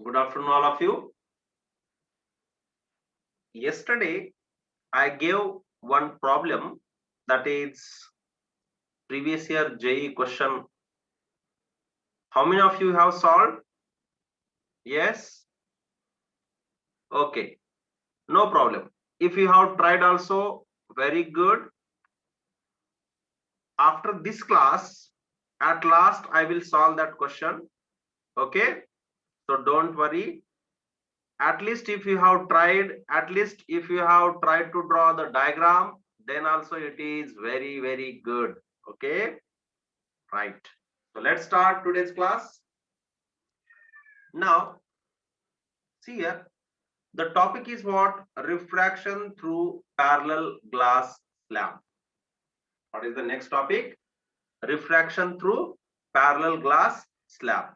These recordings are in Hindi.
Good afternoon, all of you. Yesterday, I gave one problem, that is previous year JEE question. How many of you have solved? Yes? Okay, no problem. If you have tried also, very good. After this class, at last I will solve that question. Okay, so don't worry. At least if you have tried, to draw the diagram, then also it is very good. Okay, right. So let's start today's class. Now, see here, the topic is what? Refraction through parallel glass slab. What is the next topic? Refraction through parallel glass slab.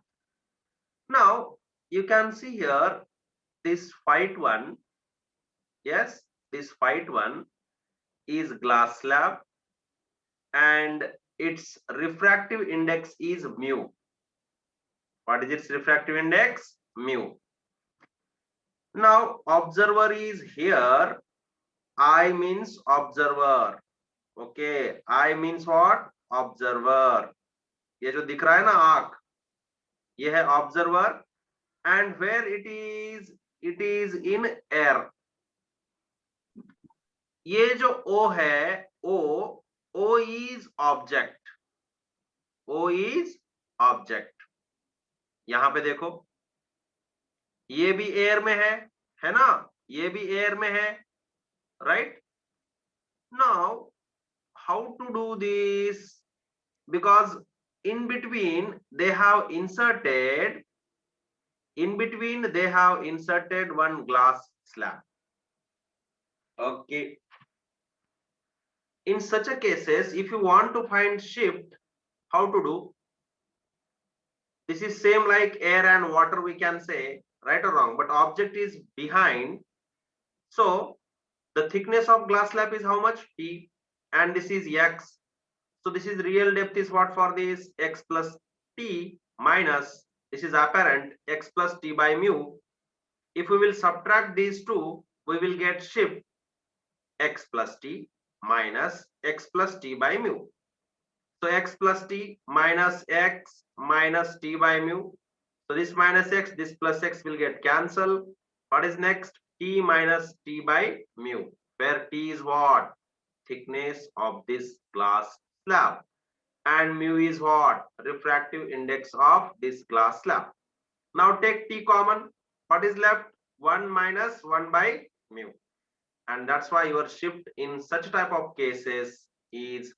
Now, you can see here this white one. Yes, this white one is glass slab and its refractive index is mu. What is its refractive index? Mu. Now, observer is here. I means observer. Okay, I means what? Observer. ये जो दिख रहा है ना आंख, ये है observer. And where it is in air. ये जो O है, O is object. O is object. यहां पे देखो, ये भी एयर में है ना? ये भी एयर में है, right? Now, how to do this? Because in between they have inserted one glass slab. Okay. In such a cases, if you want to find shift, how to do? This is same like air and water, we can say, right or wrong, but object is behind. So the thickness of glass slab is how much? T, and this is x. So this is real depth is what for this? X plus t minus, this is apparent, x plus t by mu. If we will subtract these two, we will get shift x plus t minus x plus t by mu. So x plus t minus x minus t by mu. So this minus x, this plus x will get cancelled. What is next? T minus t by mu, where t is what? Thickness of this glass slab, and mu is what? Refractive index of this glass slab. Now take t common. What is left? 1 minus 1 by mu. And that's why your shift in such type of cases is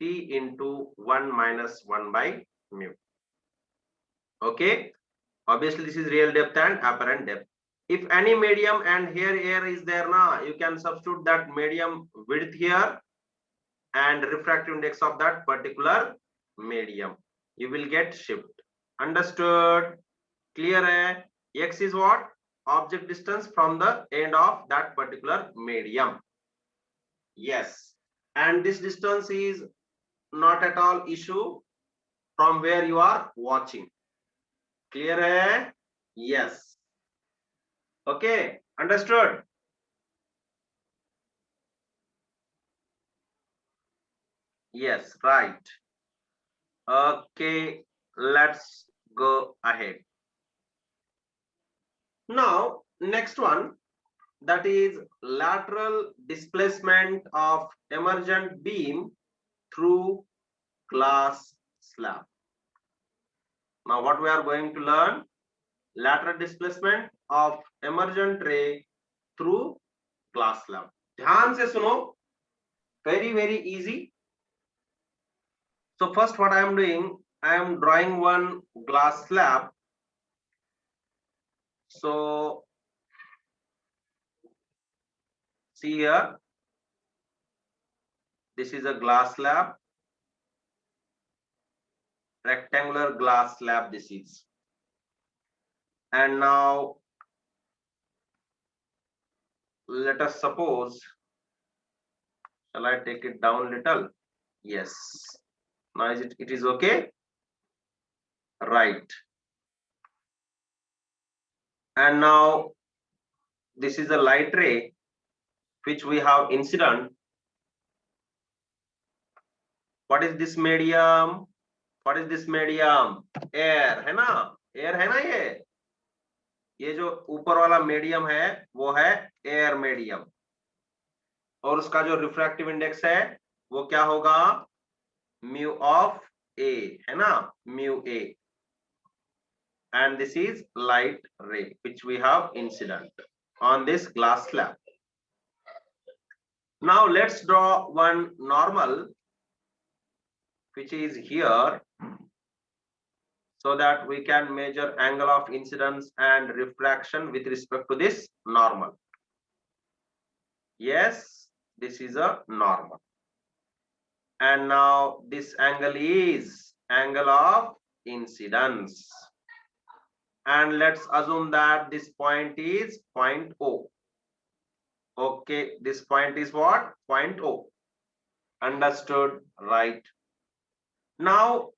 t into 1 minus 1 by mu. Okay, obviously this is real depth and apparent depth. If any medium, and here air is there now, you can substitute that medium width here and refractive index of that particular medium. You will get shift. Understood? Clear? X is what? Object distance from the end of that particular medium. Yes. And this distance is not at all issue from where you are watching. Clear? Yes. Okay. Understood? Yes, right. Okay, let's go ahead. Now, next one, that is lateral displacement of emergent beam through glass slab. Now, what we are going to learn? Lateral displacement of emergent ray through glass slab. ध्यान से सुनो, very easy. So first what I am doing, I am drawing one glass slab. So see here, this is a glass slab, rectangular glass slab this is. And now let us suppose, shall I take it down little? Yes. Now is it is okay? Right. And now this is a light ray which we have incident. What is this medium? What is this medium? Air, है ना? Air है ना ये जो ऊपर वाला मीडियम है वो है एयर मीडियम, और उसका जो रिफ्रैक्टिव इंडेक्स है वो क्या होगा? म्यू ऑफ ए, है ना? Mu A. And this is light ray which we have incident on this glass slab. Now let's draw one normal which is here, so that we can measure angle of incidence and refraction with respect to this normal. Yes, this is a normal. And now this angle is angle of incidence. And let's assume that this point is point O. Okay, this point is what? Point O. Understood, right? Now,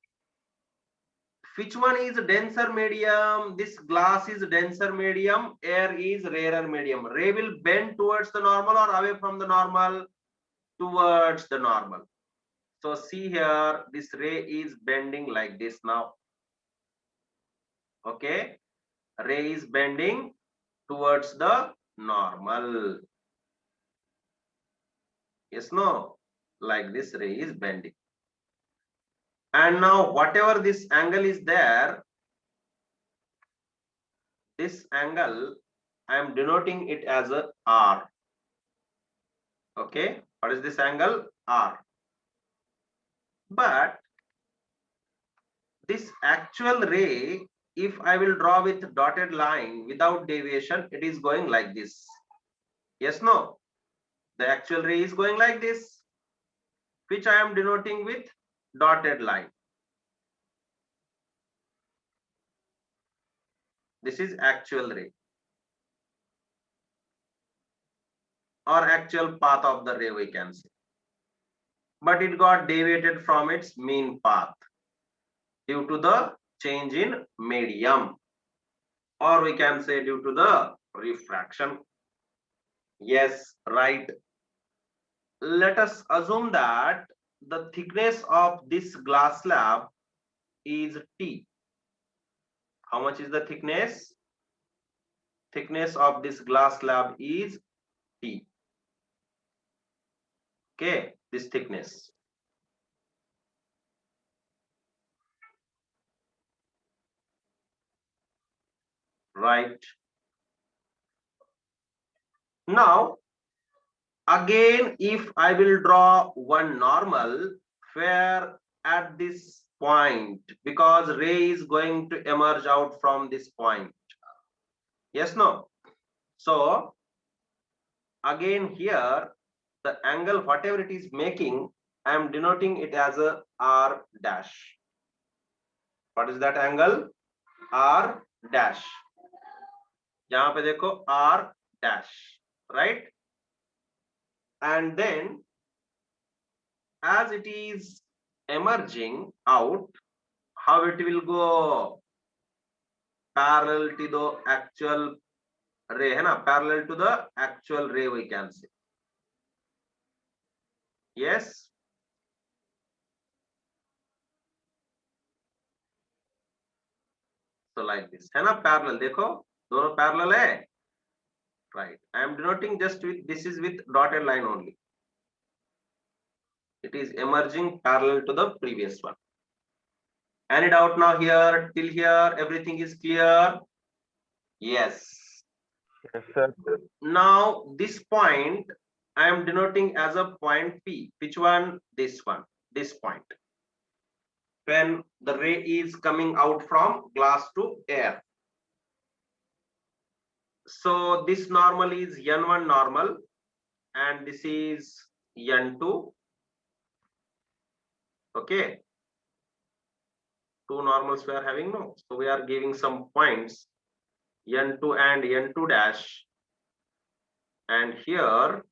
which one is denser medium? This glass is denser medium, air is rarer medium. Ray will bend towards the normal or away from the normal? Towards the normal. So see here, this ray is bending like this now. Okay, ray is bending towards the normal. Yes, no? Like this ray is bending. And now whatever this angle is there, this angle I am denoting it as a R. Okay, what is this angle? R. But this actual ray, if I will draw with dotted line without deviation, it is going like this. Yes, no? The actual ray is going like this, which I am denoting with dotted line. This is actual ray, or actual path of the ray, we can say. But it got deviated from its mean path due to the change in medium, or we can say due to the refraction. Yes, right. Let us assume that the thickness of this glass slab is T. How much is the thickness? Thickness of this glass slab is T. Okay, this thickness. Right. Now, again, if I will draw one normal where at this point, because ray is going to emerge out from this point. Yes, no? So, again here, the angle, whatever it is making, I am denoting it as a R dash. What is that angle? R dash. Yahan pe dekho R dash, right? And then as it is emerging out, how it will go? Parallel to the actual ray, hai na? Parallel to the actual ray, we can say. Yes. So like this, hai na? Parallel, dekho, dono parallel hai. Right. I am denoting just with, this is with dotted line only. It is emerging parallel to the previous one. Any doubt now here? Till here, everything is clear? Yes. Yes, sir. Now this point I am denoting as a point P. Which one? This one. This point. When the ray is coming out from glass to air. So this normal is N1 normal, and this is N2. Okay. Two normals we are having, no? So we are giving some points, N2 and N2 dash. And here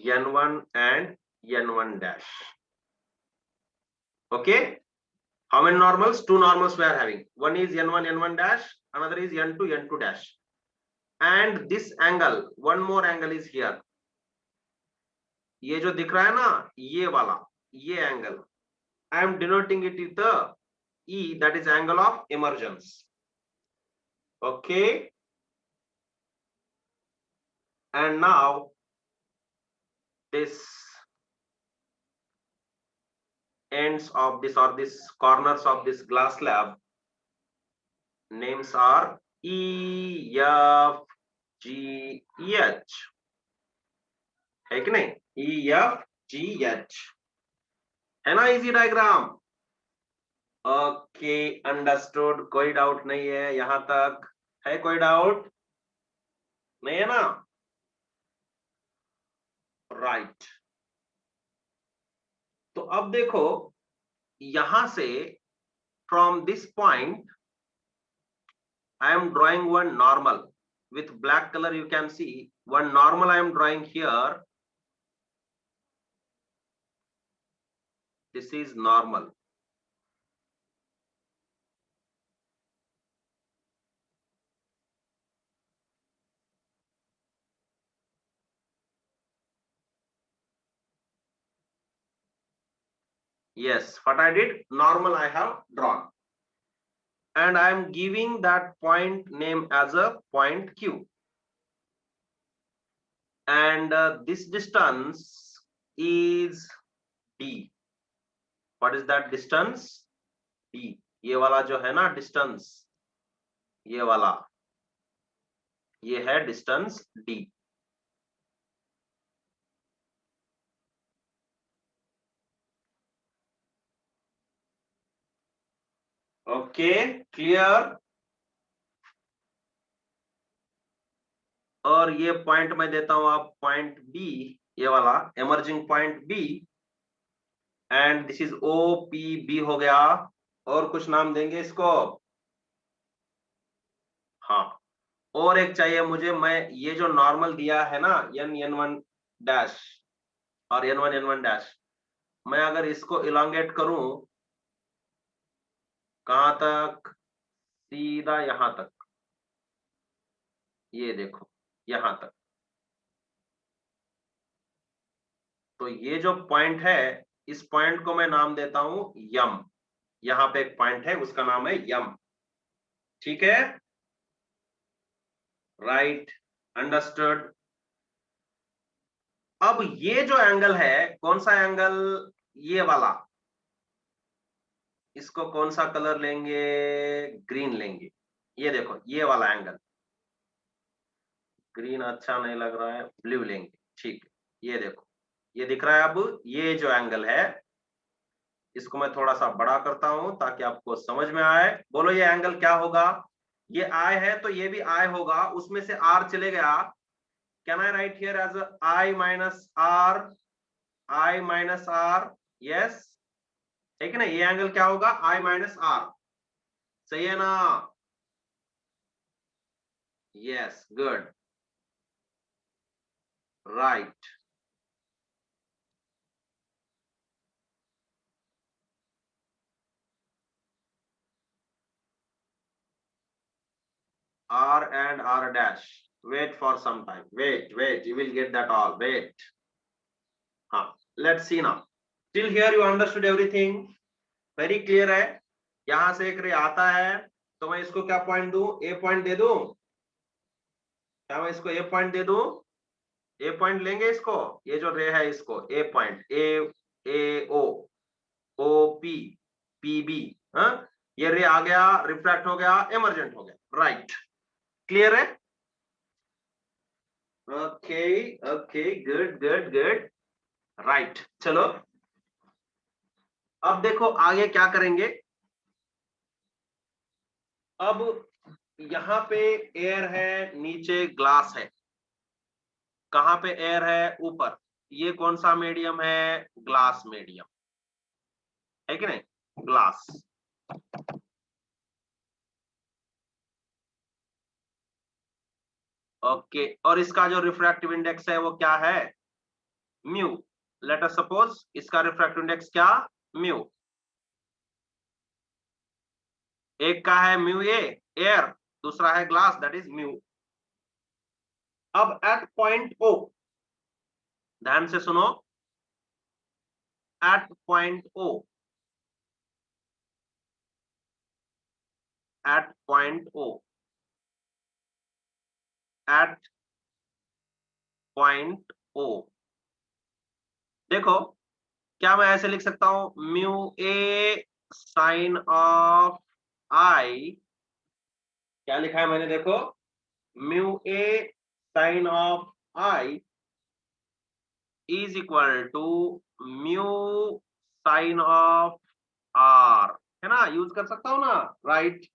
N1 and N1 dash. Okay. How many normals? Two normals we are having. One is N1, N1 dash. another is n2 n2 dash, and this angle, one more angle is here. ये जो दिख रहा है ना, ये वाला, ये angle, I am denoting it with the E, that is angle of emergence. Okay, and now this ends of this, or this corners of this glass slab, names are E, F, G, H, है कि नहीं? E, F, G, H, है ना? Easy diagram. Okay, understood. कोई डाउट नहीं है यहां तक? है कोई डाउट? नहीं है ना? राइट. तो अब देखो, यहां से from this point I am drawing one normal with black color. You can see one normal I am drawing here. This is normal. Yes, what I did, normal I have drawn, and I am giving that point name as a point Q, and this distance is D. What is that distance? D. ये वाला जो है ना distance, ये वाला, ये है distance D. Okay, clear? और ये पॉइंट मैं देता हूं आप पॉइंट बी, ये वाला emerging point B, and this is O P B हो गया. और कुछ नाम देंगे इसको? हाँ, और एक चाहिए मुझे. मैं ये जो नॉर्मल दिया है ना, एन एन वन डैश और एन वन डैश, मैं अगर इसको इलांगेट करूं कहां तक? सीधा यहां तक. ये देखो, यहां तक. तो ये जो पॉइंट है, इस पॉइंट को मैं नाम देता हूं यम. यहां पे एक पॉइंट है, उसका नाम है यम. ठीक है? Right, understood. अब ये जो एंगल है, कौन सा एंगल? ये वाला. इसको कौन सा कलर लेंगे? ग्रीन लेंगे. ये देखो, ये वाला एंगल. ग्रीन अच्छा नहीं लग रहा है, ब्लू लेंगे. ठीक है, ये देखो, ये दिख रहा है. अब ये जो एंगल है, इसको मैं थोड़ा सा बड़ा करता हूं ताकि आपको समझ में आए. बोलो, ये एंगल क्या होगा? ये आई है तो ये भी आई होगा, उसमें से आर चले गया. Can I write here as I minus R? I minus R, yes, ठीक है ना? ये एंगल क्या होगा? I minus R. सही है ना? Yes, good, right. R and R dash. Wait for some time. Wait. You will get that all. Wait. Let's see now. Till here you understood everything? Very clear है? यहां से एक रे आता है तो मैं इसको क्या पॉइंट दूं? ए पॉइंट दे दूं? क्या मैं इसको ए पॉइंट दे दूं? ए पॉइंट लेंगे इसको. ये जो रे है इसको ए पॉइंट, ए ओ, ओ पी, पी बी. ये रे आ गया, रिफ्रैक्ट हो गया, एमर्जेंट हो गया. राइट, क्लियर है? Okay, good. राइट, चलो अब देखो आगे क्या करेंगे. अब यहाँ पे एयर है, नीचे ग्लास है. कहाँ पे एयर है? ऊपर. ये कौन सा मीडियम है? ग्लास मीडियम, है कि नहीं? ग्लास. ओके, और इसका जो रिफ्रैक्टिव इंडेक्स है वो क्या है? म्यू. लेट अस सपोज इसका रिफ्रैक्टिव इंडेक्स क्या? म्यू. एक का है म्यू ए, एयर, दूसरा है ग्लास, दैट इज म्यू। अब एट पॉइंट ओ, ध्यान से सुनो, at point O, at point O, at point O, देखो क्या मैं ऐसे लिख सकता हूं, mu A sine of I, क्या लिखा है मैंने, देखो mu A sine of I is equal to mu sine of are, है ना, यूज कर सकता हूं ना, राइट।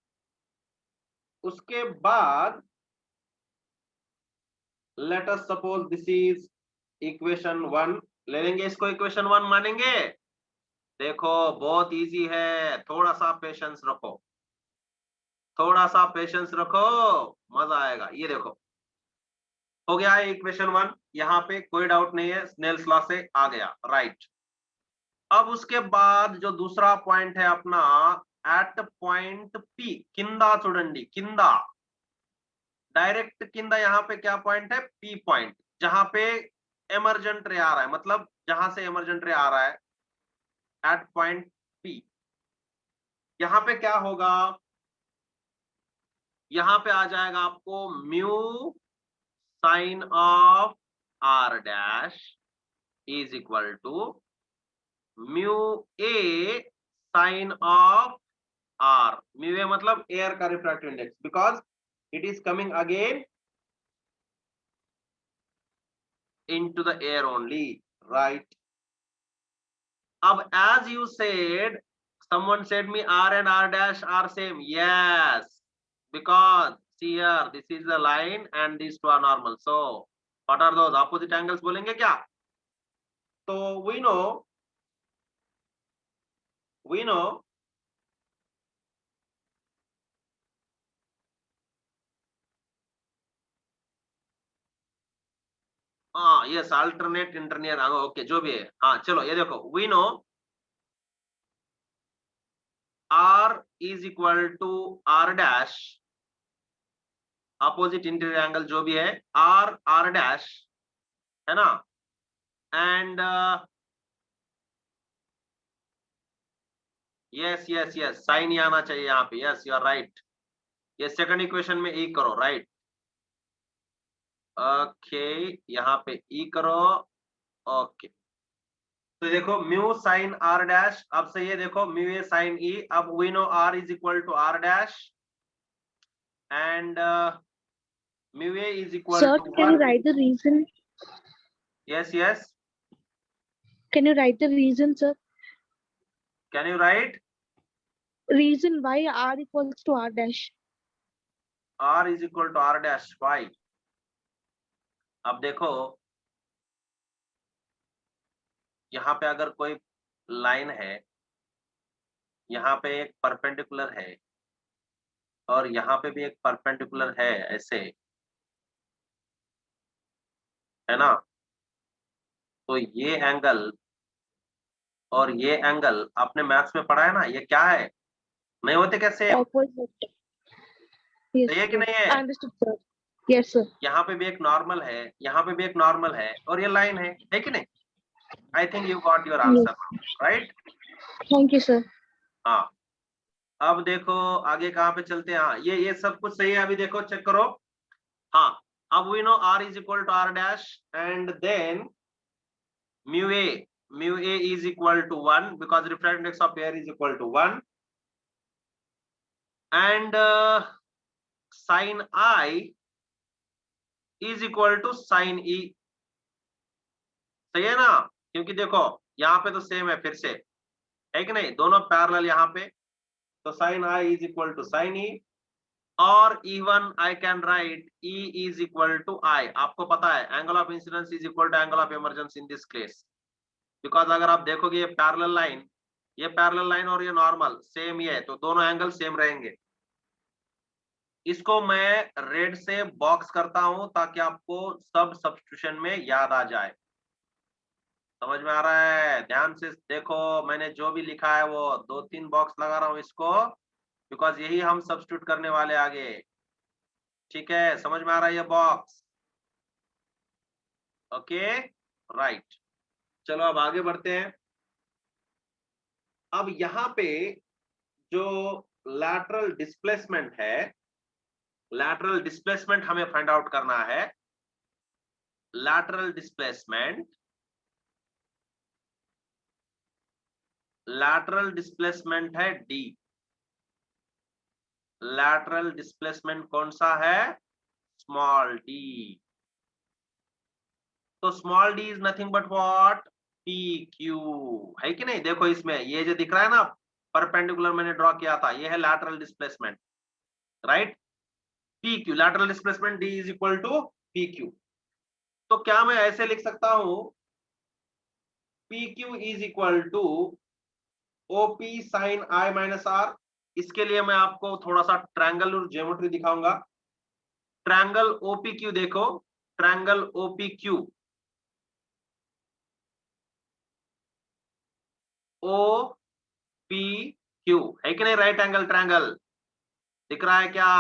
उसके बाद late us suppose this is equation 1, ले लेंगे इसको, इक्वेशन 1 मानेंगे। देखो बहुत इजी है, थोड़ा सा पेशेंस रखो, थोड़ा सा पेशेंस रखो, मजा आएगा। ये देखो हो गया है इक्वेशन 1, यहाँ पे कोई डाउट नहीं है, स्नेल्स लॉ से आ गया, राइट। अब उसके बाद जो दूसरा पॉइंट है अपना, एट पॉइंट पी, किंदा चूडंडी, किंदा, डायरेक्ट किंदा, यहाँ पे क्या पॉइंट है, पी पॉइंट, जहां पे एमरजेंट रे आ रहा है, मतलब जहां से एमरजेंट रे आ रहा है, एट पॉइंट पी। यहाँ पे क्या होगा, यहाँ पे आ जाएगा आपको mu sine of R dash is equal to mu A sine of R. Mu A मतलब एयर का refractive index, because it is coming again into the air only, right? Ab, as you said, someone said me R and R dash are same. Yes, because see here, this is the line and these two are normal. So what are those opposite angles बोलेंगे क्या? So we know हाँ, यस, अल्टरनेट इंटरनियर, ओके, जो भी है, हाँ चलो ये देखो, we know R is equal to R dash, opposite interior angle जो भी है, आर आर डैश, है ना, and yes yes yes, sine ही आना चाहिए यहाँ पे, यस यू आर राइट। ये सेकंड इक्वेशन में ई करो, राइट, ओके, यहाँ पे ई करो, ओके। तो देखो म्यू साइन आर डैश, अब से ये देखो म्यू ए साइन ई, अब we know R is equal to R dash and mu A is equal Sir, टू can you 1। write the reason? Yes yes, Can you write the reason, sir? Can you write, Reason why R equals to R dash. R is equal to R dash why. अब देखो यहाँ पे अगर कोई लाइन है, यहाँ पे एक परपेंडिकुलर है और यहाँ पे भी एक परपेंडिकुलर है, ऐसे, है ना, तो ये एंगल और ये एंगल आपने मैथ्स में पढ़ा है ना, ये क्या है, नहीं होते कैसे, Opposite. Yes, सही है कि sir. नहीं है? Understood, sir. Yes, sir. यहाँ पे भी एक नॉर्मल है, यहाँ पे भी एक नॉर्मल है, और ये लाइन है कि नहीं? I think you got your answer, right? Thank you, sir. हाँ, अब देखो आगे कहाँ पे चलते हैं, हाँ ये सब कुछ सही है, अभी देखो चेक करो, हाँ अब we know R is equal to R dash and then mu A is equal to 1 because refractive index of air is equal to 1 and sine I is equal to sine E, सही है ना, क्योंकि देखो यहाँ पे तो सेम है फिर से, है कि नहीं, दोनों पैरेलल यहाँ पे, तो sine I is equal to sine E, और even I can write E is equal to I, आपको पता है angle of incidence is equal to angle of emergence in this case, because अगर आप देखोगे ये पैरेलल लाइन, ये पैरेलल लाइन और ये नॉर्मल सेम ही है, तो दोनों एंगल सेम रहेंगे। इसको मैं रेड से बॉक्स करता हूं ताकि आपको सब सब्स्टिट्यूशन में याद आ जाए, समझ में आ रहा है? ध्यान से देखो, मैंने जो भी लिखा है वो 2-3 बॉक्स लगा रहा हूं इसको, बिकॉज यही हम सब्स्टिट्यूट करने वाले आगे। ठीक है, समझ में आ रहा है ये बॉक्स? Okay, right. चलो अब आगे बढ़ते हैं। अब यहाँ पे जो लैटरल डिस्प्लेसमेंट है, लैटरल डिस्प्लेसमेंट हमें फाइंड आउट करना है। लैटरल डिस्प्लेसमेंट, लैटरल डिस्प्लेसमेंट है डी। लैटरल डिस्प्लेसमेंट कौन सा है? Small D. तो small D is nothing but what? P Q, है कि नहीं? देखो इसमें ये जो दिख रहा है ना, परपेंडिकुलर मैंने ड्रॉ किया था, ये है lateral displacement, right? P Q, lateral displacement D is equal to P Q. तो क्या मैं ऐसे लिख सकता हूं, P Q is equal to OP sine I minus R. इसके लिए मैं आपको थोड़ा सा ट्रायंगल और ज्योमेट्री दिखाऊंगा। ट्रायंगल ओपी क्यू देखो, triangle OP Q, O P Q, है कि नहीं? राइट एंगल ट्रायंगल दिख रहा है क्या?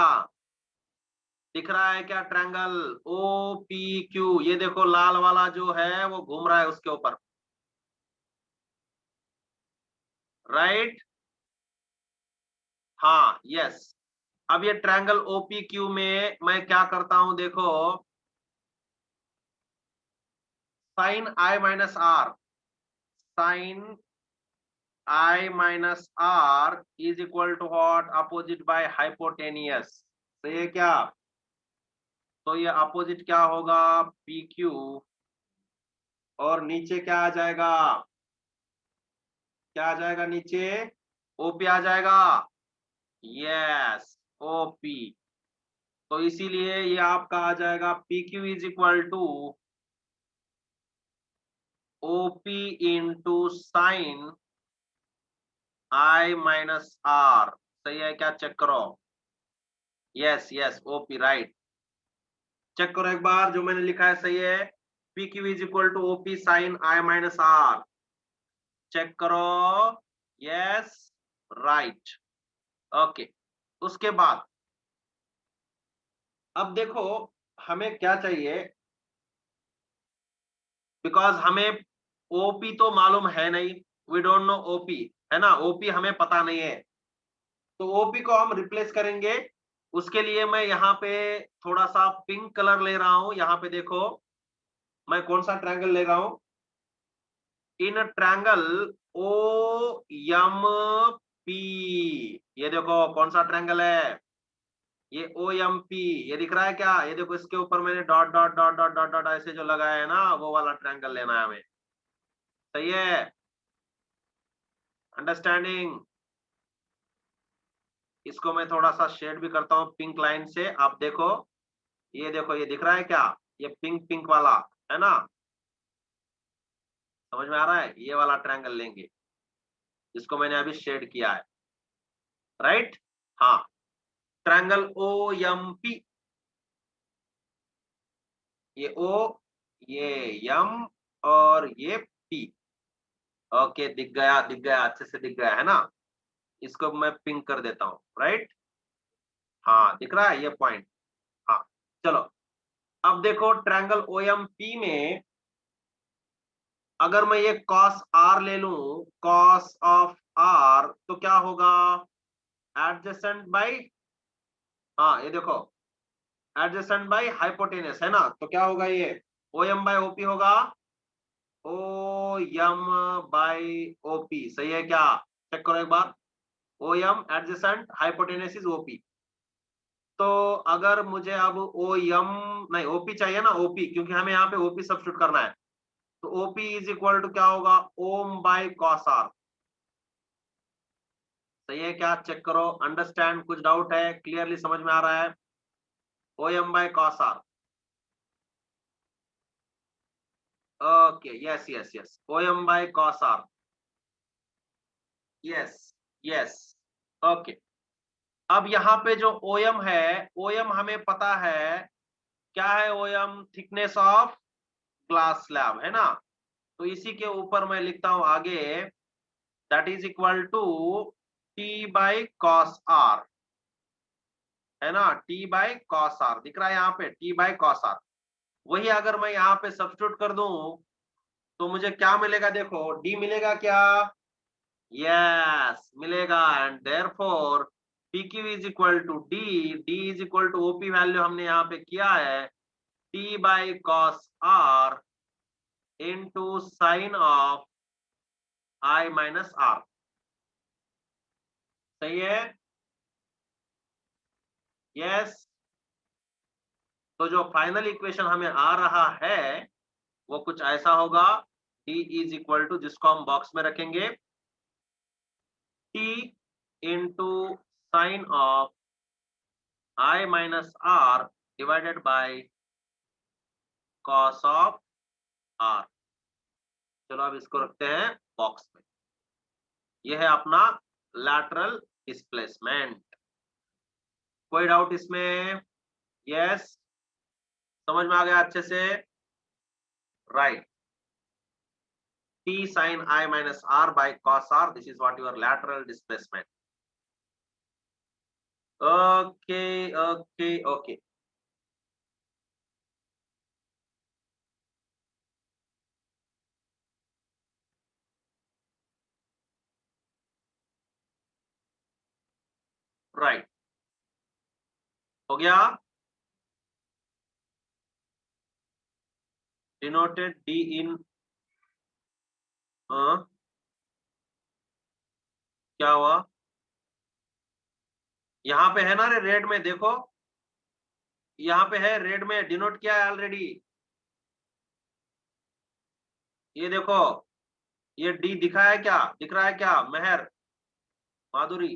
दिख रहा है क्या ट्रायंगल ओ पी क्यू? ये देखो लाल वाला जो है वो घूम रहा है उसके ऊपर, राइट? हाँ, यस। अब ये ट्रायंगल ओपी क्यू में मैं क्या करता हूं, देखो, साइन आई माइनस आर, साइन I minus R is equal to what? Opposite by hypotenuse। तो ये क्या? तो ये अपोजिट क्या होगा? PQ। और नीचे क्या आ जाएगा? क्या आ जाएगा नीचे? OP आ जाएगा। Yes, OP। तो इसीलिए ये आपका आ जाएगा PQ is equal to OP into sine I minus R। सही है क्या? चेक करो। Yes yes, OP right. Check करो एक बार, जो मैंने लिखा है सही है। P Q is equal to OP sine I minus R. Check करो। Yes, right. ओके, उसके बाद अब देखो हमें क्या चाहिए, बिकॉज हमें ओपी तो मालूम है नहीं, वी डोंट नो ओपी, है ना? ओपी हमें पता नहीं है, तो ओपी को हम रिप्लेस करेंगे। उसके लिए मैं यहाँ पे थोड़ा सा पिंक कलर ले रहा हूं। यहाँ पे देखो मैं कौन सा ट्रायंगल ले रहा हूं। In triangle O M P, ये देखो कौन सा ट्रायंगल है? ये ओ एम पी, ये दिख रहा है क्या? ये देखो इसके ऊपर मैंने dot dot dot dot dot dot ऐसे जो लगाया है ना, वो वाला ट्रायंगल लेना है हमें। सही है? अंडरस्टैंडिंग? इसको मैं थोड़ा सा शेड भी करता हूँ पिंक लाइन से। आप देखो, ये देखो, ये दिख रहा है क्या? ये पिंक पिंक वाला, है ना? समझ में आ रहा है? ये वाला ट्रायंगल लेंगे, जिसको मैंने अभी शेड किया है, राइट? हाँ, ट्रायंगल ओ एम पी, ये ओ, ये एम, और ये पी। ओके, दिख गया, दिख गया, अच्छे से दिख गया, है ना? इसको मैं पिंक कर देता हूँ, राइट? हाँ, दिख रहा है ये पॉइंट? हाँ, चलो अब देखो ट्रायंगल ओ एम पी में अगर मैं ये कॉस आर ले लूं, कॉस ऑफ आर, तो क्या होगा? एडजेसेंट बाई, हाँ ये देखो, एडजेसेंट बाई हाइपोटेनस, है ना? तो क्या होगा ये? ओ एम बाई ओपी होगा। ओ एम बाई ओपी, सही है क्या? चेक करो एक बार। O M adjacent, hypotenuse is OP. तो अगर मुझे अब ओ एम, नहीं ओपी चाहिए ना, ओपी, क्योंकि हमें यहाँ पे ओपी सब्स्टिट्यूट करना है। तो ओपी इज इक्वल टू क्या होगा? ओम बाई कॉस आर। सही है क्या? चेक करो। अंडरस्टैंड? कुछ डाउट है? क्लियरली समझ में आ रहा है? O M by cos R. Okay, yes yes yes, O M by cos R. Yes yes, okay. अब यहाँ पे जो ओ एम है, ओ एम हमें पता है क्या है? O M thickness of glass slab, है ना? तो इसी के ऊपर मैं लिखता हूं आगे, that is equal to T by cos R. है ना, t बाय cos r दिख रहा है यहाँ पे, t बाय cos r। वही अगर मैं यहाँ पे सब्स्टिट्यूट कर दूं तो मुझे क्या मिलेगा, देखो d मिलेगा क्या, यस मिलेगा, and therefore pq is equal to d, d is equal to OP value हमने यहाँ पे किया है t by cos r into sine of i minus r। सही है, यस। तो जो फाइनल इक्वेशन हमें आ रहा है वो कुछ ऐसा होगा, d इज इक्वल टू, जिसको हम बॉक्स में रखेंगे, t into sine of i minus r divided by cos of r। चलो अब इसको रखते हैं बॉक्स में। यह है अपना लैटरल डिस्प्लेसमेंट। कोई डाउट इसमें? यस, समझ में आ गया अच्छे से, right. t sin I minus r by cos r, this is what your lateral displacement. Okay. Right. हो गया, denoted d in क्या हुआ यहाँ पे, है ना रे रेड में, देखो यहाँ पे है रेड में, डिनोट किया है ऑलरेडी। ये देखो, ये डी दिखा है क्या, दिख रहा है क्या मेहर, माधुरी?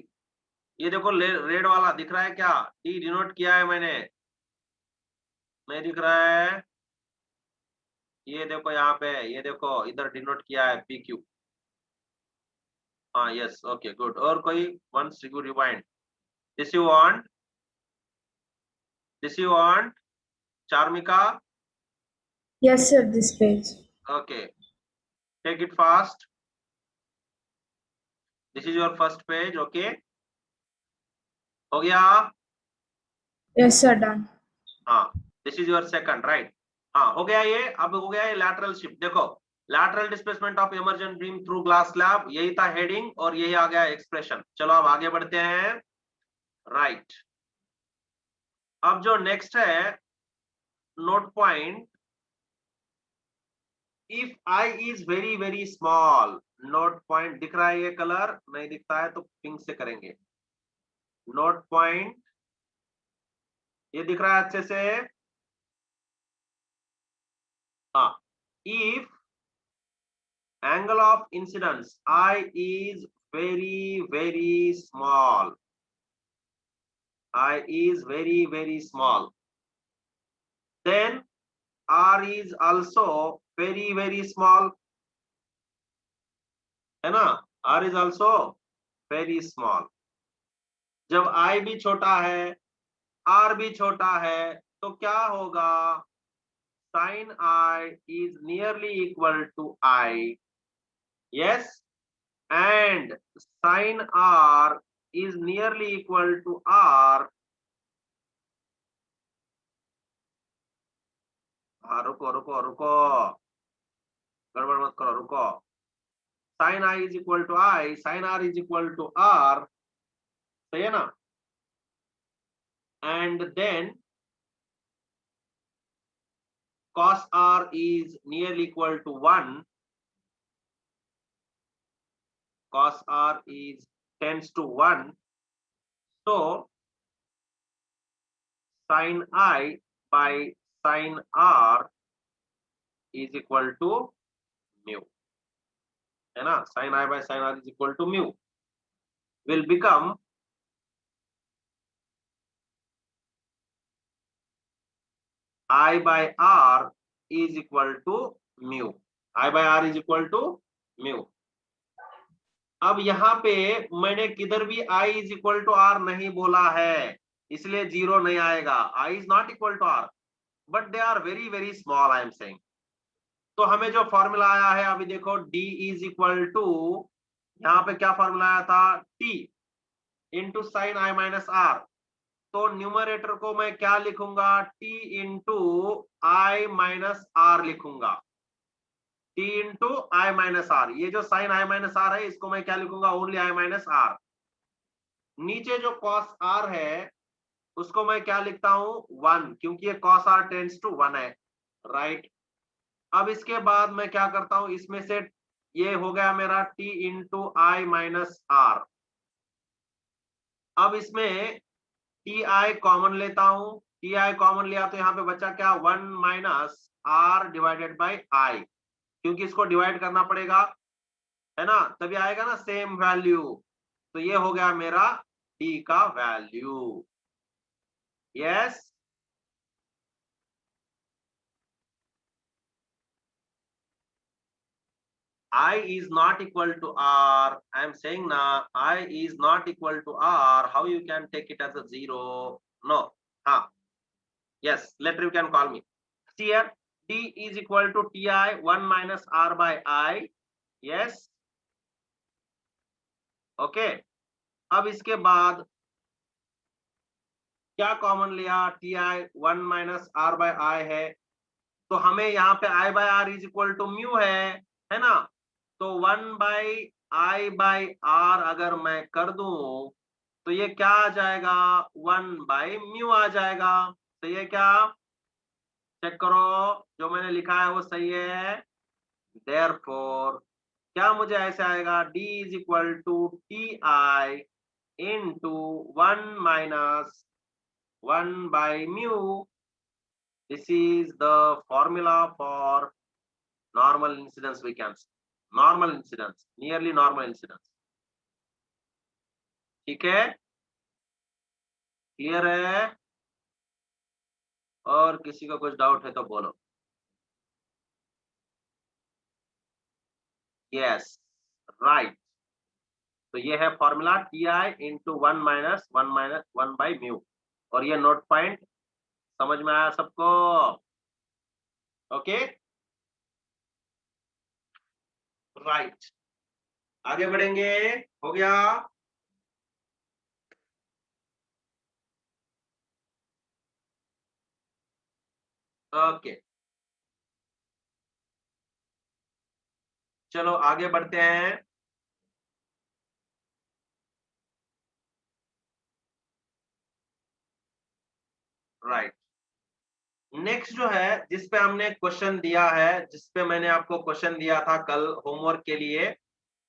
ये देखो रेड वाला दिख रहा है क्या, डी डिनोट किया है मैंने, नहीं दिख रहा है? ये देखो यहाँ पे, ये देखो इधर डिनोट किया है PQ। हाँ यस, ओके गुड। और कोई once you rewind, this you want Charmika? Yes, sir, this page. Okay, take it fast, this is your first page. Okay, हो गया? Yes, sir, done. हाँ, this is your second, right. हाँ हो गया ये, अब हो गया ये लैटरल शिफ्ट। देखो, lateral displacement of emergent beam through glass slab, यही था हेडिंग और यही आ गया एक्सप्रेशन। चलो अब आगे बढ़ते हैं, राइट। अब जो नेक्स्ट है, note point, if I is very very small, note point दिख रहा है, ये कलर नहीं दिखता है तो पिंक से करेंगे। नोट पॉइंट ये दिख रहा है अच्छे से, हाँ। If angle of incidence I is very very small, I is very very small, then R is also very very small, है ना, R is also very small। जब I भी छोटा है, R भी छोटा है, तो क्या होगा, sin I is nearly equal to I, yes, and sin R is nearly equal to R। रुको, गड़बड़ मत करो, रुको। sin I is equal to I, sin R is equal to R, सही है ना? And then cos R is nearly equal to 1, cos R is tends to 1, so sin I by sin R is equal to mu, है ना? sin I by sin R is equal to mu will become I by R is equal to mu, I by R is equal to mu। अब यहाँ पे मैंने किधर भी I is equal to R नहीं बोला है, इसलिए जीरो नहीं आएगा। I is not equal to R, but they are very very small, I am saying। तो हमें जो फॉर्मूला आया है, अभी देखो, D is equal to, यहाँ पे क्या फॉर्मूला आया था, T into sin I minus R, तो न्यूमरेटर को मैं क्या लिखूंगा, t into I minus R लिखूंगा, t into I minus R. ये जो साइन आई माइनस आर है इसको मैं क्या लिखूंगा, ओनली आई माइनस आर। नीचे जो cos r है उसको मैं क्या लिखता हूं, 1, क्योंकि ये cos r टेंड्स टू 1 है, राइट। अब इसके बाद मैं क्या करता हूं, इसमें से ये हो गया मेरा t into I minus R. अब इसमें टी आई कॉमन लेता हूं, टी आई कॉमन लिया तो यहाँ पे बचा क्या, 1 minus R divided by I, क्योंकि इसको डिवाइड करना पड़ेगा, है ना, तभी आएगा ना सेम वैल्यू। तो ये हो गया मेरा डी का value. Yes, I is not equal to R. I am saying now I is not equal to R. How you can take it as a 0? No. Yes, later you can call me. See here, D is equal to Ti 1 minus R by I. Yes. Okay. अब इसके बाद क्या कॉमन लिया, Ti 1 minus R by I है, तो हमें यहाँ पे I by R is equal to mu है ना, तो 1 बाई आई बाई आर अगर मैं कर दूं तो ये क्या आ जाएगा, 1 बाई म्यू आ जाएगा। तो ये क्या, चेक करो, जो मैंने लिखा है वो सही है। देयरफॉर क्या मुझे ऐसे आएगा, d is equal to T I into 1 minus 1 by mu. This is the formula for normal incidence, we can say normal incidence, nearly normal incidence। ठीक है, क्लियर है, और किसी का कुछ डाउट है तो बोलो। Yes, right. तो ये है formula T I into 1 minus 1 by mu, और ये नोट पॉइंट समझ में आया सबको? ओके, राइट, आगे बढ़ेंगे, हो गया। ओके, चलो आगे बढ़ते हैं। राइट, नेक्स्ट जो है जिस पे हमने क्वेश्चन दिया है, जिस पे मैंने आपको क्वेश्चन दिया था कल होमवर्क के लिए,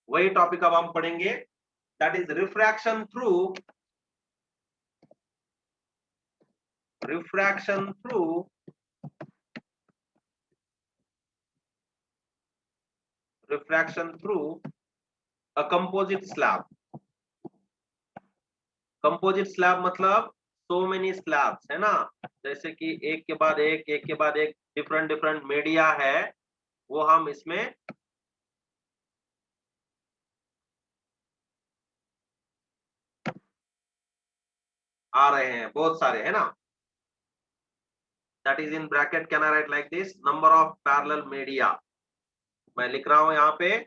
वही टॉपिक अब हम पढ़ेंगे, that is refraction through a composite slab. Composite slab मतलब सो मेनी स्लैब्स, है ना, जैसे कि एक के बाद एक डिफरेंट डिफरेंट मीडिया है, वो हम इसमें आ रहे हैं, बहुत सारे, है ना। That is in bracket, can I right like this, number of parallel media. मैं लिख रहा हूं यहाँ पे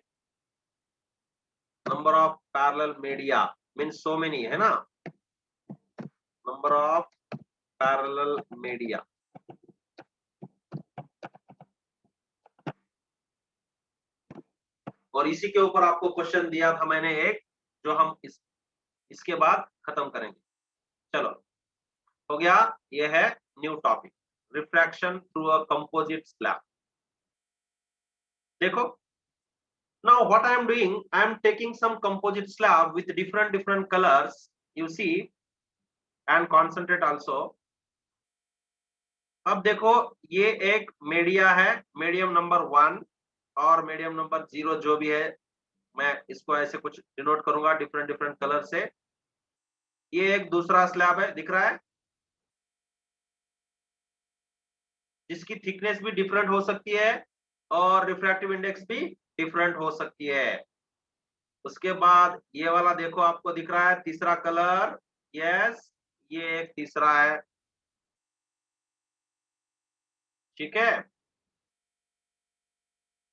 number of parallel media means so many, है ना, नंबर ऑफ पैरेलल मीडिया। और इसी के ऊपर आपको क्वेश्चन दिया था मैंने एक, जो हम इसके बाद खत्म करेंगे। चलो, हो गया, ये है new topic, refraction through a composite slab. देखो, now what I am doing, I am taking some composite slab with different colors, you see, and concentrate also। अब देखो, ये एक मीडिया है, मीडियम नंबर 1 और मीडियम नंबर 0 जो भी है, मैं इसको ऐसे कुछ डिनोट करूंगा डिफरेंट कलर से। ये एक दूसरा स्लैब है, दिख रहा है, जिसकी थिकनेस भी डिफरेंट हो सकती है और रिफ्रैक्टिव इंडेक्स भी डिफरेंट हो सकती है। उसके बाद ये वाला देखो, आपको दिख रहा है तीसरा कलर, यस, ये एक तीसरा है, ठीक है।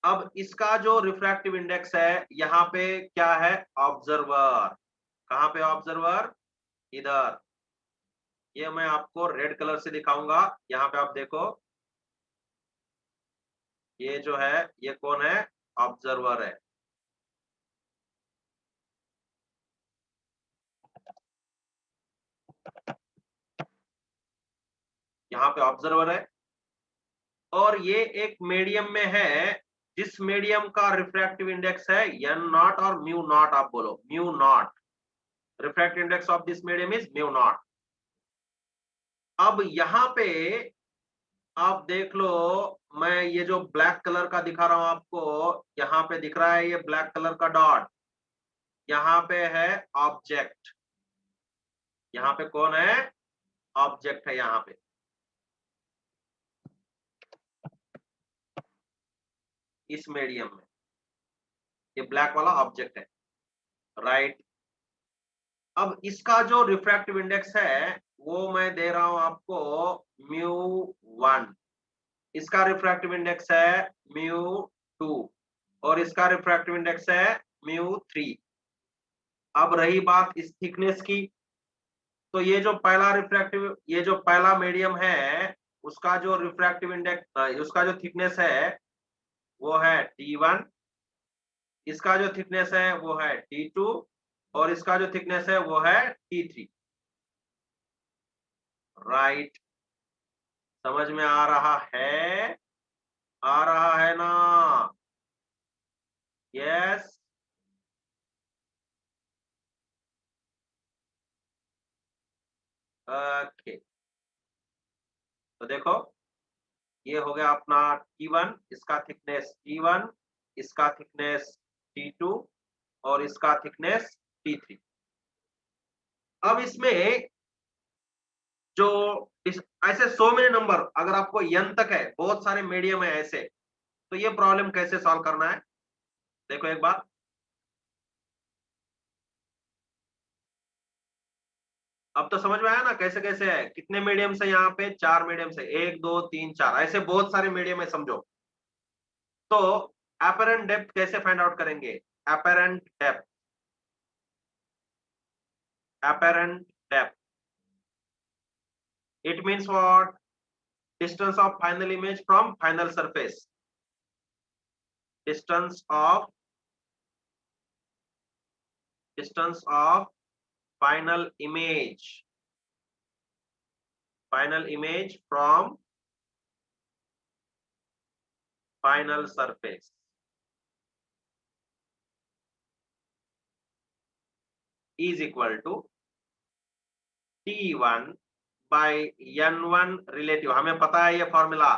अब इसका जो रिफ्रैक्टिव इंडेक्स है, यहाँ पे क्या है, ऑब्जर्वर। कहाँ पे ऑब्जर्वर, इधर, ये मैं आपको रेड कलर से दिखाऊंगा। यहाँ पे आप देखो, ये जो है ये कौन है? ऑब्जर्वर है। यहाँ पे ऑब्जर्वर है और ये एक मीडियम में है, जिस मीडियम का रिफ्रैक्टिव इंडेक्स है n नॉट और म्यू नॉट। आप बोलो mu naught. Refractive index of this medium is mu naught. अब यहाँ पे आप देख लो, मैं ये जो ब्लैक कलर का दिखा रहा हूं आपको, यहाँ पे दिख रहा है ये ब्लैक कलर का डॉट, यहाँ पे है ऑब्जेक्ट। यहाँ पे कौन है? ऑब्जेक्ट है। यहाँ पे इस मीडियम में ये ब्लैक वाला ऑब्जेक्ट है, राइट। अब इसका जो रिफ्रैक्टिव इंडेक्स है वो मैं दे रहा हूं आपको म्यू 1, इसका रिफ्रैक्टिव इंडेक्स है म्यू 2 और इसका रिफ्रैक्टिव इंडेक्स है म्यू 3। अब रही बात इस थिकनेस की, तो ये जो पहला मीडियम है उसका जो रिफ्रैक्टिव इंडेक्स, उसका जो थिकनेस है वो है T1, इसका जो थिकनेस है वो है T2 और इसका जो थिकनेस है वो है T3, राइट। समझ में आ रहा है? आ रहा है ना? यस। ओके, तो देखो ये हो गया अपना T1, इसका थिकनेस T1, इसका थिकनेस T2 और इसका थिकनेस T3। अब इसमें जो ऐसे 100 मेरे नंबर अगर आपको n तक है, बहुत सारे मीडियम है ऐसे, तो ये प्रॉब्लम कैसे सॉल्व करना है देखो एक बार। अब तो समझ में आया ना कैसे कैसे है? कितने मीडियम से? यहाँ पे 4 मीडियम से, 1 2 3 4 ऐसे बहुत सारे मीडियम है समझो। तो अपरेंट डेप्थ कैसे फाइंड आउट करेंगे? Apparent depth, apparent depth, it means what? Distance of final image from final surface, distance of final image from final surface is equal to T1 by N1 relative। हमें पता है ये formula,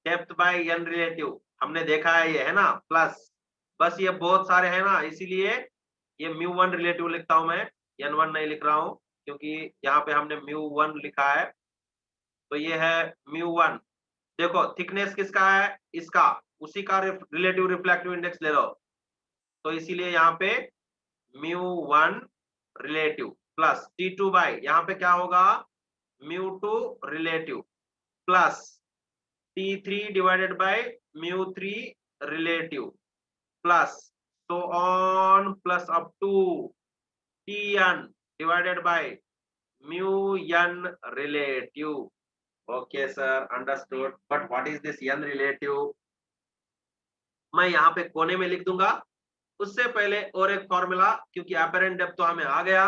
depth by n relative, हमने देखा है ये, है ना, प्लस बस ये बहुत सारे हैं ना, इसीलिए ये μ1 रिलेटिव लिखता हूं मैं, n1 नहीं लिख रहा हूं क्योंकि यहाँ पे हमने μ1 लिखा है। तो ये है μ1। देखो थिकनेस किसका है? इसका, उसी का रिलेटिव रिफ्लेक्टिव इंडेक्स ले लो, तो इसीलिए यहाँ पे μ1 रिलेटिव प्लस T2 बाय यहाँ पे क्या होगा? μ2 relative plus T3 divided by μ3 relative plus so on plus up to Tn divided by μn relative. Okay sir, understood. But what is this n relative? मैं यहाँ पे कोने में लिख दूंगा। उससे पहले और एक फॉर्मूला, क्योंकि अपरेंट डेप्थ तो हमें आ गया,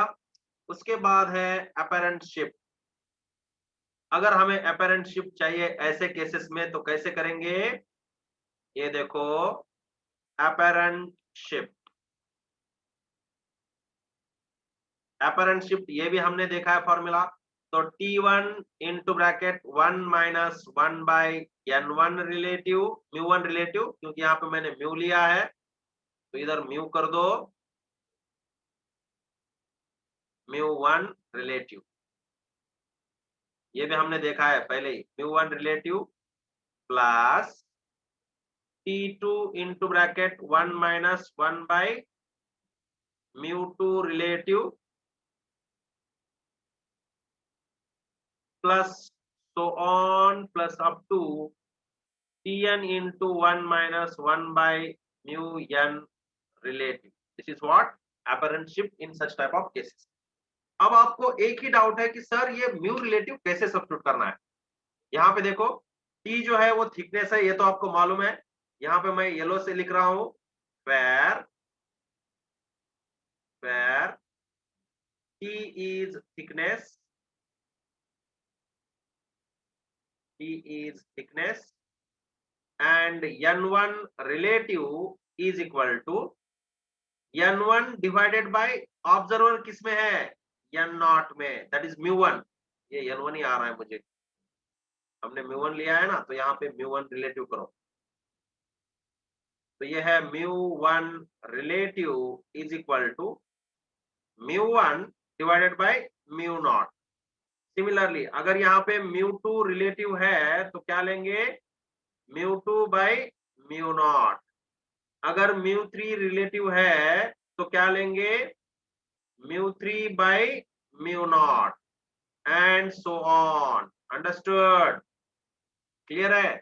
उसके बाद है अपरेंट शिफ्ट। अगर हमें अपरेंट शिफ्ट चाहिए ऐसे केसेस में तो कैसे करेंगे? ये देखो अपरेंट शिफ्ट, अपरेंट शिफ्ट ये भी हमने देखा है फॉर्मूला। तो T1 into bracket 1 minus 1 by n1 relative, μ1 relative, क्योंकि यहाँ पे मैंने म्यू लिया है तो इधर म्यू कर दो, μ1 रिलेटिव, ये भी हमने देखा है पहले ही, μ1 relative plus T2 into bracket 1 minus 1 by μ2 relative plus so on plus up to Tn into 1 minus 1 by mu n relative. This is what apparent shift in such type of cases. अब आपको एक ही डाउट है कि सर ये म्यू रिलेटिव कैसे सब्स्टिट्यूट करना है। यहाँ पे देखो टी जो है वो थिकनेस है, ये तो आपको मालूम है। यहाँ पे मैं येलो से लिख रहा हूं, where T is thickness, T is thickness and n1 relative is equal to n1 divided by observer किस में है, n0 में, दैट इज म्यू1। ये n1 ही आ रहा है मुझे, हमने म्यू1 लिया है ना, तो यहाँ पे म्यू1 रिलेटिव करो, तो ये है mu one relative is equal to mu one divided by म्यू0। सिमिलरली अगर यहाँ पे म्यू2 रिलेटिव है तो क्या लेंगे, म्यू2 बाय म्यू0। अगर म्यू3 रिलेटिव है तो क्या लेंगे, म्यू3 बाय म्यू0 and so on. Understood, clear है।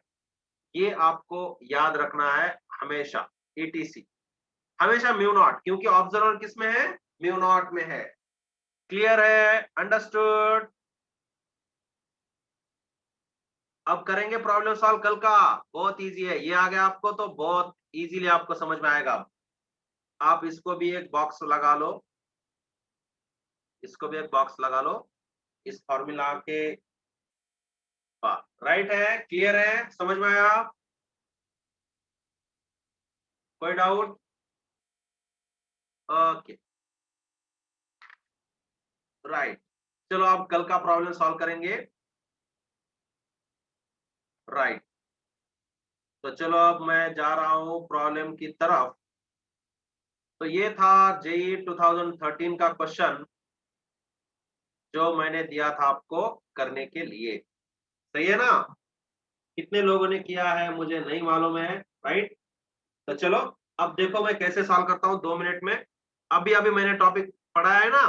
ये आपको याद रखना है हमेशा, ETC हमेशा म्यू0, क्योंकि ऑब्जर्वर किस में है, म्यू0 में है। क्लियर है, अंडरस्टूड। अब करेंगे प्रॉब्लम सॉल्व कल का, बहुत इजी है, ये आ गया आपको तो बहुत इजीली आपको समझ में आएगा। आप इसको भी एक बॉक्स लगा लो, इसको भी एक बॉक्स लगा लो इस फॉर्मूला के, राइट है, क्लियर है, समझ में आया, कोई डाउट? ओके राइट, चलो आप कल का प्रॉब्लम सॉल्व करेंगे। राइट, तो चलो अब मैं जा रहा हूं प्रॉब्लम की तरफ। तो ये था जेई 2013 का क्वेश्चन जो मैंने दिया था आपको करने के लिए, सही है ना। कितने लोगों ने किया है मुझे नहीं मालूम है, राइट। तो चलो अब देखो मैं कैसे सॉल्व करता हूं 2 मिनट में। अभी अभी मैंने टॉपिक पढ़ाया है ना,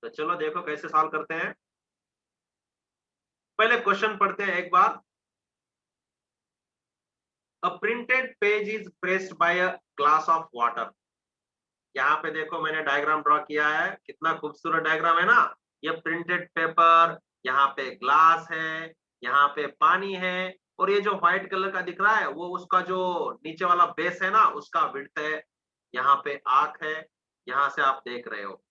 तो चलो देखो कैसे सॉल्व करते हैं। पहले क्वेश्चन पढ़ते हैं एक बार। A printed page is pressed by a glass of water. यहाँ पे देखो मैंने डायग्राम ड्रॉ किया है, कितना खूबसूरत डायग्राम है ना। ये प्रिंटेड पेपर, यहाँ पे ग्लास है, यहाँ पे पानी है, और ये जो व्हाइट कलर का दिख रहा है वो उसका जो नीचे वाला बेस है ना, उसका विड्थ है। यहाँ पे आंख है, यहाँ से आप देख रहे हो।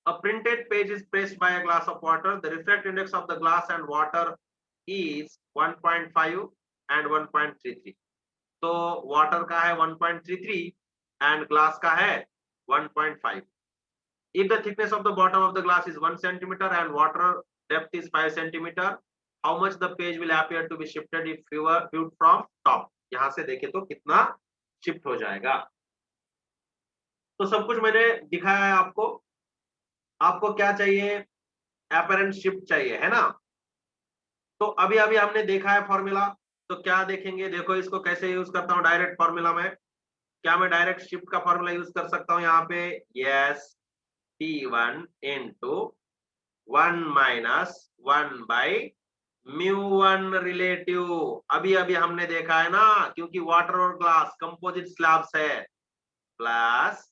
A printed page is pressed by a glass of water. The refractive index of the glass and water is 1.5 and 1.33. तो वाटर का है 1.33 and glass का है 1.5. If the thickness of the bottom of the glass is 1 centimeter and water depth is 5 centimeter, how much the page will appear to be shifted if viewed from top? यहाँ से देखे तो कितना शिफ्ट हो जाएगा। तो सब कुछ मैंने दिखाया है आपको। आपको क्या चाहिए, अपरेंट शिफ्ट चाहिए, है ना। तो अभी अभी हमने देखा है फॉर्मूला, तो क्या देखेंगे, देखो इसको कैसे यूज करता हूँ डायरेक्ट फॉर्मूला में। क्या मैं डायरेक्ट शिफ्ट का फॉर्मूला यूज कर सकता हूँ यहाँ पे, yes, T1 into 1 minus 1 by mu one relative. अभी अभी हमने देखा है ना, क्योंकि वाटर और ग्लास कंपोजिट स्लैब्स है, plus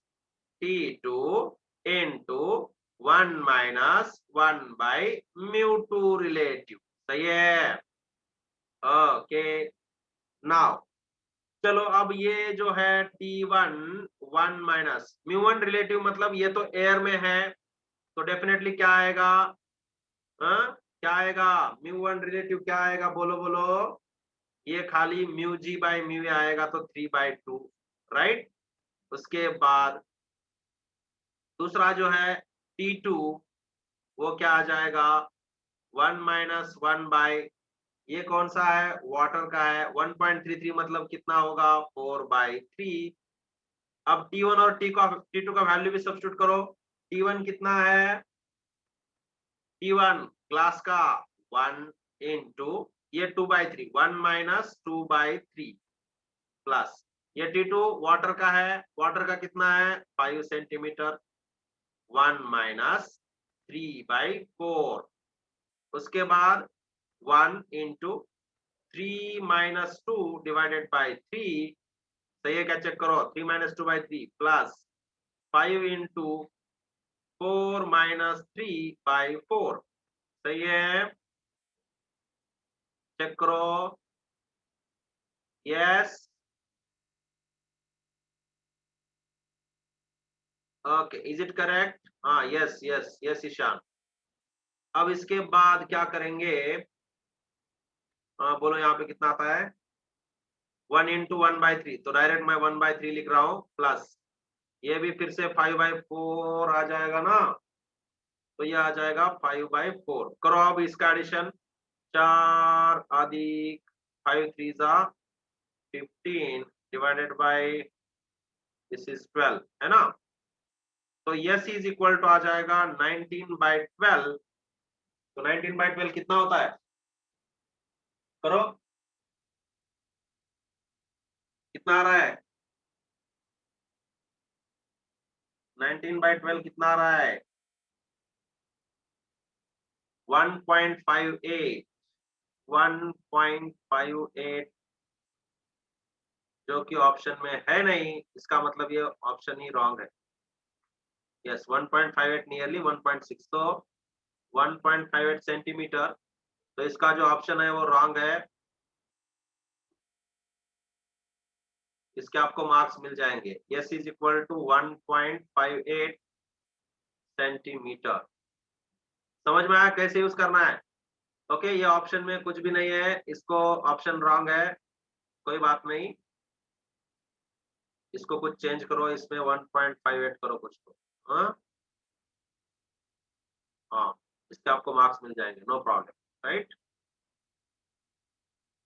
T2 into 1 minus 1 by mu two relative, सही है। ओके नाउ चलो अब ये जो है T1 1 माइनस म्यू1 रिलेटिव, मतलब ये तो एयर में है, तो डेफिनेटली क्या आएगा, क्या आएगा, म्यू1 रिलेटिव क्या आएगा, बोलो बोलो, ये खाली mu G by mu A आएगा, तो 3/2, राइट। उसके बाद दूसरा जो है T2, वो क्या आ जाएगा, 1 माइनस 1 बाई, ये कौन सा है, वाटर का है, 1.33 मतलब कितना होगा, 4/3। अब T1 और T2 का वैल्यू भी सब्स्टिट्यूट करो। T1 कितना है, T1 ग्लास का 1 इंटू ये 2/3, 1 माइनस 2/3 प्लस ये T2 वाटर का है, वाटर का कितना है 5 सेंटीमीटर, 1 माइनस 3/4। उसके बाद 1 इंटू 3 माइनस 2 डिवाइडेड बाई 3, सही है क्या, चेक करो, 3 minus 2/3 plus 5 into 4 minus 3 by 4 सही है, चेक करो, yes, okay, is it correct? हाँ, यस यस यस ईशान। अब इसके बाद क्या करेंगे, बोलो यहाँ पे कितना आता है, 1 into 1/3, तो डायरेक्ट मैं 1/3 लिख रहा हूँ, प्लस ये भी फिर से 5/4 आ जाएगा ना, तो ये आ जाएगा 5/4। करो अब इसका एडिशन, 4 अधिक 5 3 15 डिवाइडेड बाय दिस इज 12, है ना। तो यस इज इक्वल टू आ जाएगा 19/12। तो 19/12 कितना होता है, करो, कितना आ रहा है, 19/12 कितना आ रहा है, 1.58, 1.58, जो कि ऑप्शन में है नहीं, इसका मतलब ये ऑप्शन ही रॉन्ग है। यस, 1.58 नियरली 1.6, तो 1.58 सेंटीमीटर, तो इसका जो ऑप्शन है वो रॉन्ग है, इसके आपको मार्क्स मिल जाएंगे। Yes is equal to 1.58 centimetre. समझ में आया कैसे यूज करना है? ओके, ये ऑप्शन में कुछ भी नहीं है, इसको ऑप्शन रॉन्ग है, कोई बात नहीं, इसको कुछ चेंज करो, इसमें 1.58 करो कुछ तो, हाँ हाँ, इसके आपको मार्क्स मिल जाएंगे, no problem, right,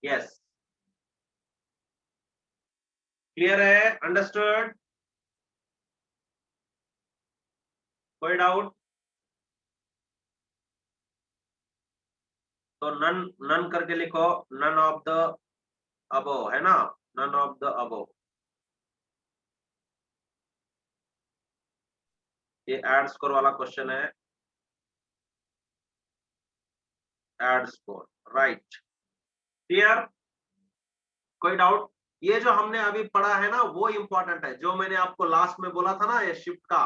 yes, clear है, अंडरस्टूड, कोई डाउट? तो नन नन करके लिखो, नन ऑफ द अबो, है ना, नन ऑफ द अबो, ये एड स्कोर वाला क्वेश्चन है, एड स्कोर, राइट, क्लियर, कोई डाउट? ये जो हमने अभी पढ़ा है ना वो इंपॉर्टेंट है, जो मैंने आपको लास्ट में बोला था ना, ये शिफ्ट का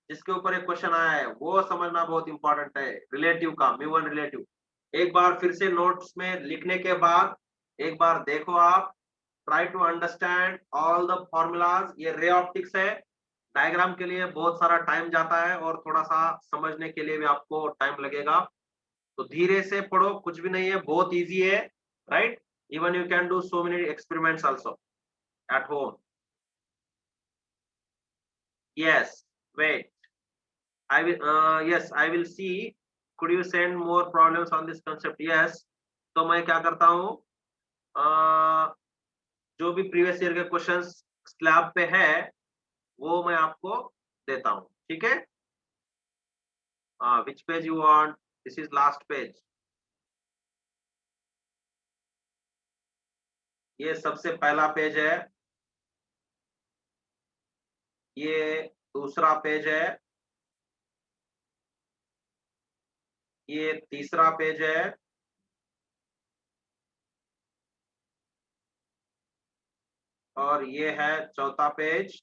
जिसके ऊपर एक क्वेश्चन आया है, वो समझना बहुत इंपॉर्टेंट है, रिलेटिव का, म्यू1 रिलेटिव। एक बार फिर से नोट्स में लिखने के बाद एक बार देखो आप, try to understand all the formulas. ये रे ऑप्टिक्स है, डायग्राम के लिए बहुत सारा टाइम जाता है और थोड़ा सा समझने के लिए भी आपको टाइम लगेगा, तो धीरे से पढ़ो, कुछ भी नहीं है, बहुत इजी है, right, even you can do so many experiments also at home. Yes, wait, I will yes, I will see, could you send more problems on this concept? Yes, तो मैं क्या करता हूँ, जो भी प्रीवियस ईयर के क्वेश्चंस स्लैब पे है वो मैं आपको देता हूँ, ठीक है, which page you want? This is last page, ये सबसे पहला पेज है, ये दूसरा पेज है, ये तीसरा पेज है, और ये है चौथा पेज,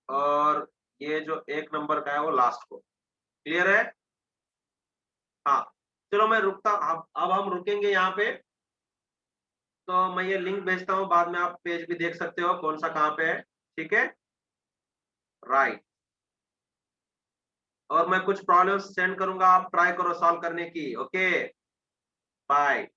और ये जो 1 नंबर का है वो लास्ट को, क्लियर है? हाँ, चलो मैं रुकता, अब हम रुकेंगे यहाँ पे, तो मैं ये लिंक भेजता हूँ, बाद में आप पेज भी देख सकते हो कौन सा कहाँ पे है, ठीक है, राइट, और मैं कुछ प्रॉब्लम्स सेंड करूंगा, आप ट्राई करो सॉल्व करने की, ओके, बाय।